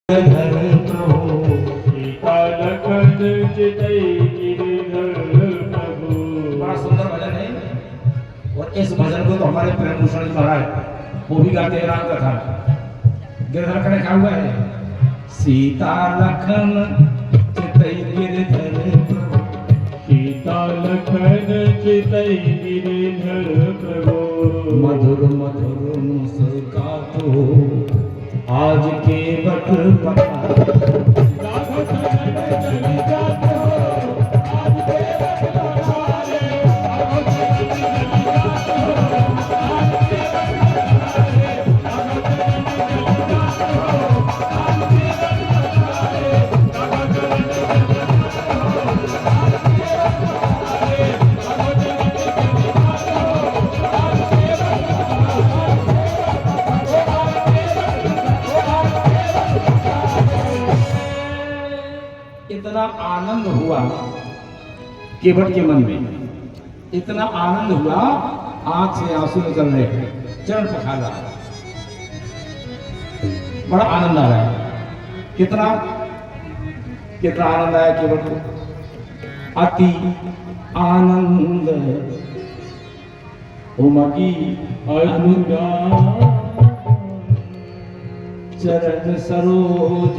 बड़ा सुंदर भजन है। और इस भजन को तो हमारे प्रेम भूषण जी महाराज वो भी गाते हैं राम कथा। गिरधर खड़े क्या हुआ है? सीता लखन चितई गिरधर प्रभु, सीता लखन चितई गिरधर प्रभु, मधुर मधुर मुस्कातो आज के वक्त पता। इतना आनंद हुआ केवट के मन में, इतना आनंद हुआ आंख से आंसू निकल रहे, चरण पखार रहा, बड़ा आनंद आ रहा है। कितना कितना आनंद आया केवट को, अति आनंद उमगी अनुराग चरण सरोज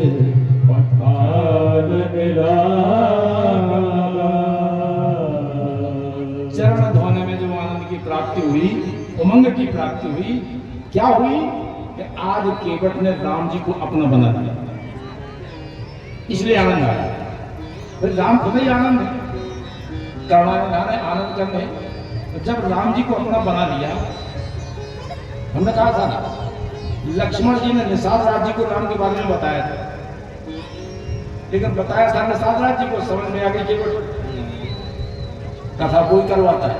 पठार चरण धोने में जो आनंद की प्राप्ति हुई, उमंग की प्राप्ति हुई, क्या हुई कि आज केवट ने राम जी को अपना बना दिया, इसलिए आनंद आया। फिर राम खुद ही आनंद है, आनंद करने। तो जब राम जी को अपना बना लिया, हमने कहा था लक्ष्मण जी ने निषाद राज जी को राम के बारे में बताया था, लेकिन बताया था निषाद राज जी को, समझ में आ गई केवट। कथा कोई करवाता है,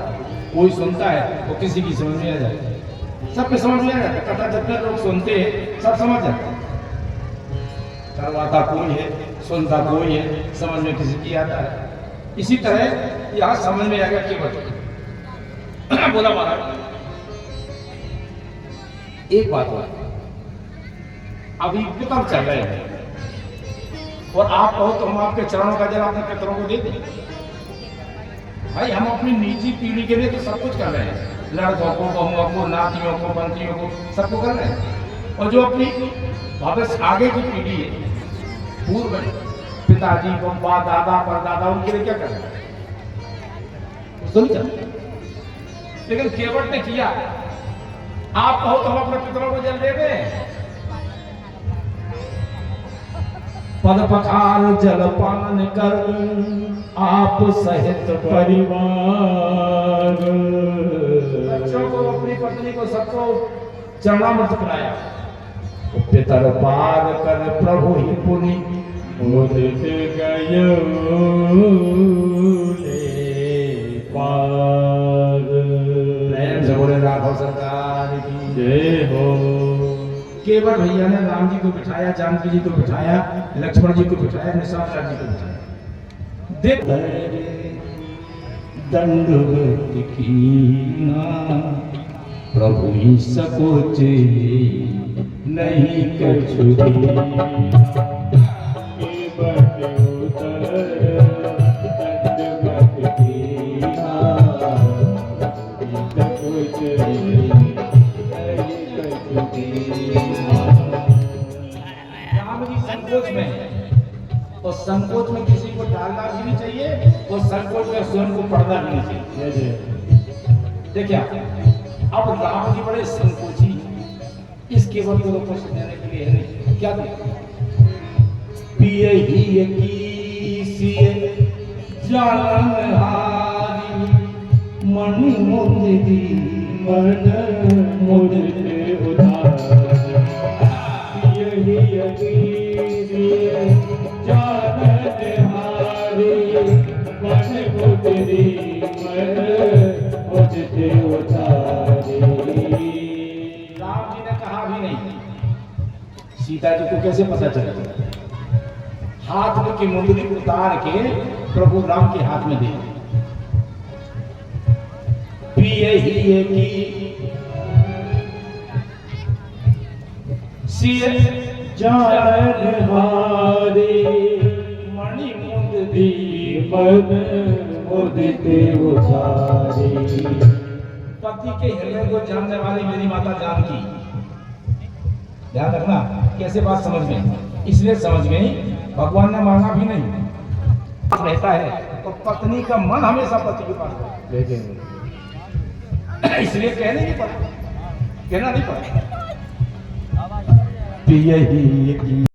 कोई सुनता है, वो किसी की समझ में आ जाती है, सबके समझ में आ जाता है। कथा जितने लोग सुनते हैं सब समझ जाते हैं। करवाता कोई है, सुनता कोई है, समझ में किसी की आता है। इसी तरह यहाँ समझ में आ गया केवट। बोला महाराज एक बात हुआ, अभी पितर चल रहे हैं और आप कहो तो हम आपके चरणों का जल अपने पितरों को दे दें। भाई हम अपनी निजी पीढ़ी के लिए तो सब कुछ कर रहे हैं, लड़कों को, बहुओं को, नातियों को, बंतियों को, सबको कर रहे हैं। और जो अपनी भविष्य आगे की पीढ़ी है, पूर्व पिताजी, बब्बा, दादा, परदादा, उनके लिए क्या कर रहे हैं? सुन चल। लेकिन केवट ने किया, आप कहो तो हम अपने पितरों को जल दे दें। पद पखार जलपान कर आप सहित परिवार, बच्चों को, अपनी पत्नी को, सबको चरणामृत पिलाया। पितर पार कर प्रभु ही पुनि मुदित गयो ले पार। प्रेम से बोले राघव सरकार की जय हो। केवट भैया ने राम जी को बिठाया, जानकी जी को बिठाया, लक्ष्मण जी को बिठाया, निषाद राज जी को बिठाया। देख दंडवत कीना प्रभु ही सकोच नहीं कछु संकोच में है, और संकोच में किसी को डालना भी नहीं चाहिए, और संकोच में स्वयं को पढ़ना भी नहीं चाहिए। देखिए अब राम जी बड़े संकोची, इस केवल को कुछ देने के लिए नहीं, क्या दिया? पिए ही की सिए जानन हारी मन मुंदी मन मुझे उधार। पिए ही की राम जी ने कहा भी नहीं, सीता जी को कैसे पता चला? हाथ में की मुंदरी उतार के प्रभु राम के हाथ में दे। पिए ही की सिए जान हारी मणि मुंद दीपन मुदित उतारी। पति के हृदय को जानने वाली मेरी माता जानकी, ध्यान रखना कैसे बात समझ में, इसलिए समझ गई भगवान ने मांगा भी नहीं रहता है तो पत्नी का मन हमेशा पति के पास रहता है। इसलिए कहने नहीं पड़ता, कहना नहीं पड़ता। यही की